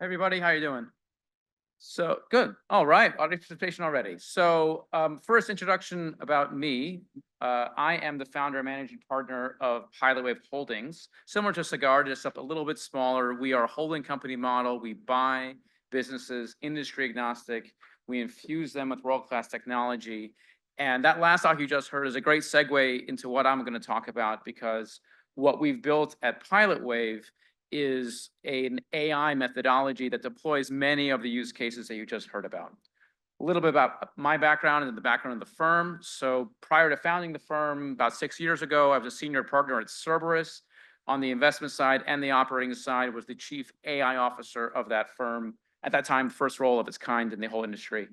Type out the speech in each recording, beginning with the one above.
Everybody, how you doing? So good. All right, audience participation already. So first introduction about me. I am the founder and managing partner of Pilot Wave Holdings. Similar to Cigar, just up a little bit smaller. We are a holding company model. We buy businesses, industry agnostic. We infuse them with world-class technology. And that last talk you just heard is a great segue into what I'm going to talk about because what we've built at Pilot Wave is an AI methodology that deploys many of the use cases that you just heard about. A little bit about my background and the background of the firm. So prior to founding the firm about 6 years ago, I was a senior partner at Cerberus on the investment side, and the operating side was the chief AI officer of that firm. At that time, first role of its kind in the whole industry.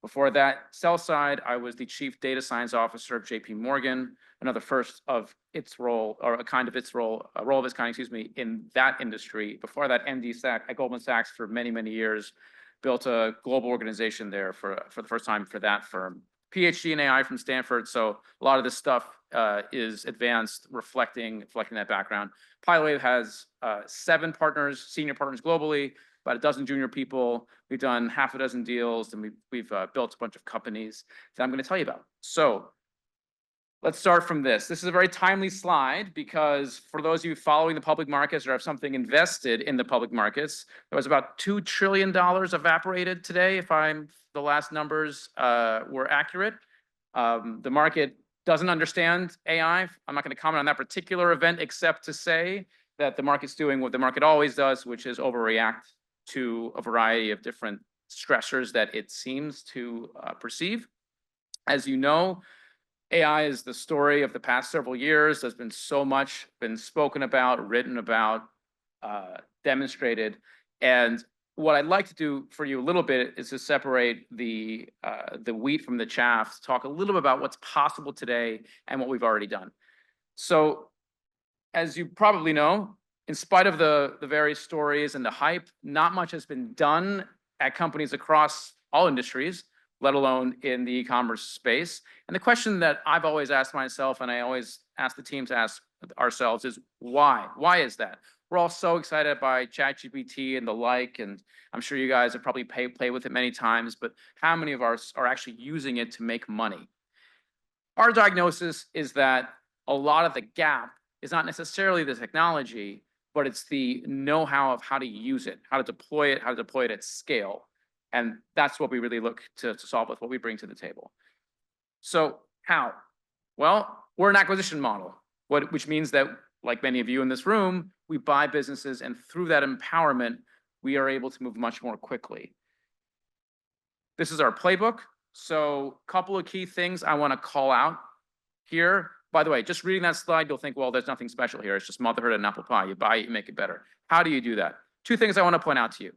Before that, sell side, I was the chief data science officer of JP Morgan, another first of its role, or a kind of its role, a role of its kind, excuse me, in that industry. Before that, MD at Goldman Sachs for many, many years, built a global organization there for the first time for that firm. PhD in AI from Stanford, so a lot of this stuff is advanced, reflecting that background. Pilot has 7 partners, senior partners globally, about a dozen junior people. We've done half a dozen deals, and we've built a bunch of companies that I'm going to tell you about. So let's start from this. This is a very timely slide because for those of you following the public markets or have something invested in the public markets, there was about $2 trillion evaporated today, if the last numbers were accurate. The market doesn't understand AI. I'm not going to comment on that particular event, except to say that the market's doing what the market always does, which is overreact to a variety of different stressors that it seems to perceive. As you know, AI is the story of the past several years. There's been so much been spoken about, written about, demonstrated. And what I'd like to do for you a little bit is to separate the wheat from the chaff, talk a little bit about what's possible today and what we've already done. So, as you probably know, in spite of the various stories and the hype, not much has been done at companies across all industries, let alone in the e-commerce space. And the question that I've always asked myself, and I always ask the team to ask ourselves, is why? Why is that? We're all so excited by ChatGPT and the like, and I'm sure you guys have probably played with it many times, but how many of us are actually using it to make money? Our diagnosis is that a lot of the gap is not necessarily the technology, but it's the know-how of how to use it, how to deploy it at scale. And that's what we really look to solve with what we bring to the table. So how? Well, we're an acquisition model, which means that, like many of you in this room, we buy businesses, and through that empowerment, we are able to move much more quickly. This is our playbook. So a couple of key things I want to call out here. By the way, just reading that slide, you'll think, well, there's nothing special here. It's just motherhood and apple pie. You buy it, you make it better. How do you do that? 2 things I want to point out to you.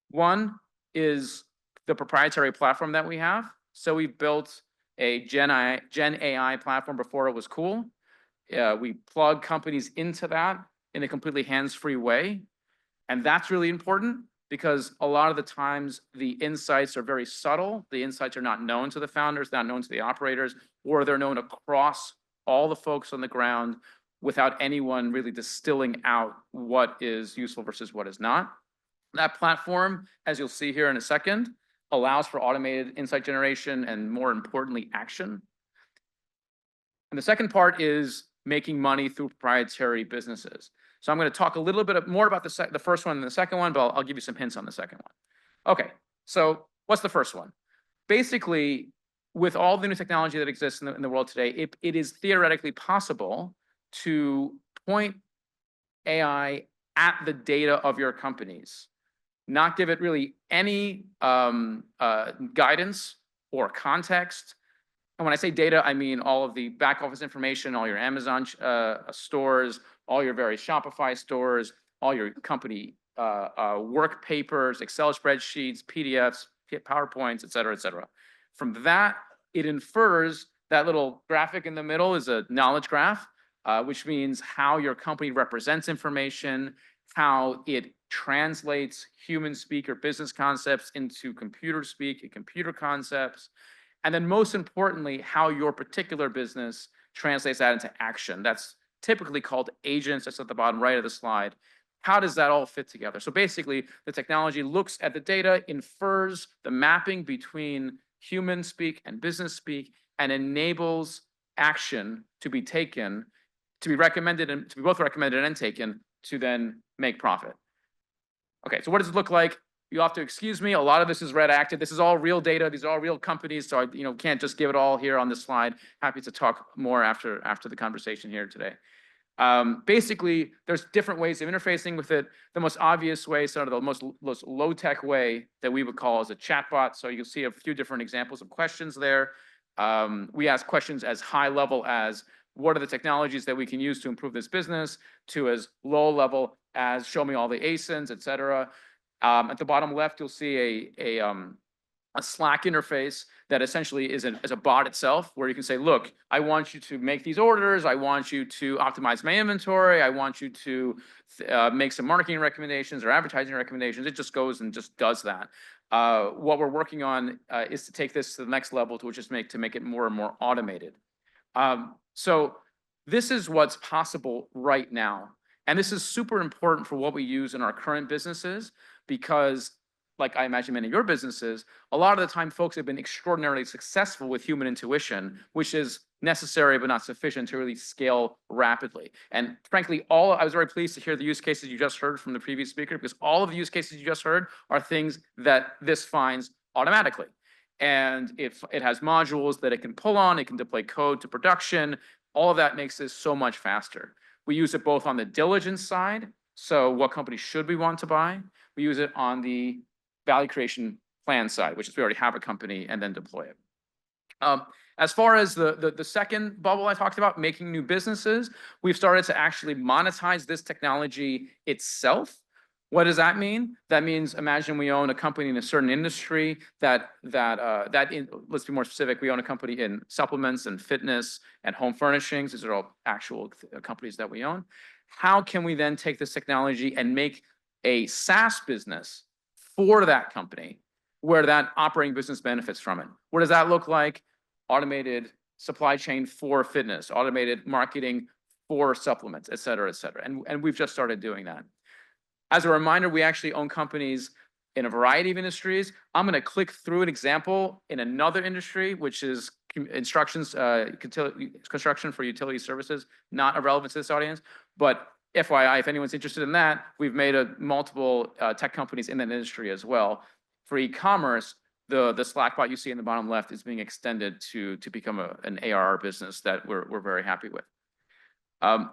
One is the proprietary platform that we have. So we built a Gen AI platform before it was cool. We plug companies into that in a completely hands-free way. And that's really important because a lot of the times the insights are very subtle. The insights are not known to the founders, not known to the operators, or they're known across all the folks on the ground without anyone really distilling out what is useful versus what is not. That platform, as you'll see here in a second, allows for automated insight generation and, more importantly, action. And the second part is making money through proprietary businesses. So I'm going to talk a little bit more about the first one and the second one, but I'll give you some hints on the second one. Okay, so what's the first one? Basically, with all the new technology that exists in the world today, it is theoretically possible to point AI at the data of your companies, not give it really any guidance or context. And when I say data, I mean all of the back office information, all your Amazon stores, all your various Shopify stores, all your company work papers, Excel spreadsheets, PDFs, PowerPoints, et cetera, et cetera. From that, it infers that little graphic in the middle is a knowledge graph, which means how your company represents information, how it translates human speak or business concepts into computer speak and computer concepts. And then most importantly, how your particular business translates that into action. That's typically called agents. That's at the bottom right of the slide. How does that all fit together? So basically, the technology looks at the data, infers the mapping between human speak and business speak, and enables action to be taken, to be recommended and to be both recommended and taken to then make profit. Okay, so what does it look like? You have to excuse me. A lot of this is redacted. This is all real data. These are all real companies. So I can't just give it all here on this slide. Happy to talk more after the conversation here today. Basically, there's different ways of interfacing with it. The most obvious way, sort of the most low-tech way that we would call is a chatbot. So you'll see a few different examples of questions there. We ask questions as high level as what are the technologies that we can use to improve this business, to as low level as show me all the ASINs, et cetera. At the bottom left, you'll see a Slack interface that essentially is a bot itself, where you can say, look, I want you to make these orders. I want you to optimize my inventory. I want you to make some marketing recommendations or advertising recommendations. It just goes and just does that. What we're working on is to take this to the next level, which is to make it more and more automated. So this is what's possible right now. And this is super important for what we use in our current businesses, because like I imagine many of your businesses, a lot of the time folks have been extraordinarily successful with human intuition, which is necessary but not sufficient to really scale rapidly. And frankly, I was very pleased to hear the use cases you just heard from the previous speaker, because all of the use cases you just heard are things that this finds automatically. And if it has modules that it can pull on, it can deploy code to production, all of that makes this so much faster. We use it both on the diligence side, so what companies should we want to buy? We use it on the value creation plan side, which is we already have a company and then deploy it. As far as the second bubble I talked about, making new businesses, we've started to actually monetize this technology itself. What does that mean? That means, imagine we own a company in a certain industry let's be more specific, we own a company in supplements and fitness and home furnishings. These are all actual companies that we own. How can we then take this technology and make a SaaS business for that company where that operating business benefits from it? What does that look like? Automated supply chain for fitness, automated marketing for supplements, et cetera, et cetera. And we've just started doing that. As a reminder, we actually own companies in a variety of industries. I'm going to click through an example in another industry, which is construction for utility services, not of relevance to this audience. But FYI, if anyone's interested in that, we've made multiple tech companies in that industry as well. For e-commerce, the Slackbot you see in the bottom left is being extended to become an ARR business that we're very happy with. I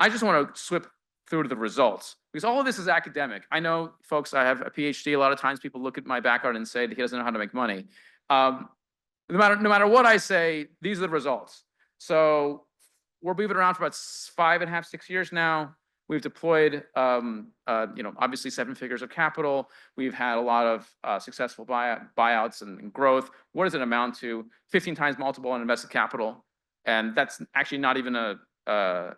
just want to swip through to the results, because all of this is academic. I know, folks, I have a PhD. A lot of times people look at my background and say that he doesn't know how to make money. No matter what I say, these are the results. So we're moving around for about 5.5, 6 years now. We've deployed, obviously 7 figures of capital. We've had a lot of successful buyouts and growth. What does it amount to? 15 times multiple on invested capital. And that's actually not even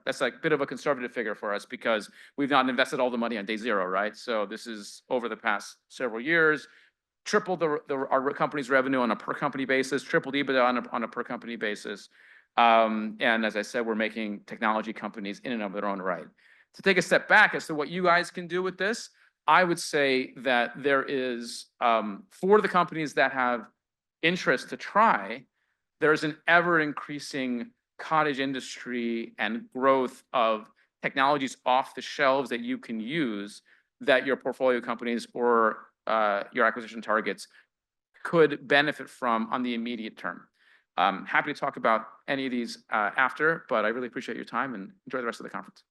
that's like a bit of a conservative figure for us, because we've not invested all the money on day zero, right? So this is over the past several years, tripled our company's revenue on a per company basis, tripled EBITDA on a per company basis. And as I said, we're making technology companies in and of their own right. To take a step back as to what you guys can do with this, I would say that there is, for the companies that have interest to try, there's an ever increasing cottage industry and growth of technologies off the shelves that you can use, that your portfolio companies or your acquisition targets could benefit from on the immediate term. Happy to talk about any of these after, but I really appreciate your time and enjoy the rest of the conference.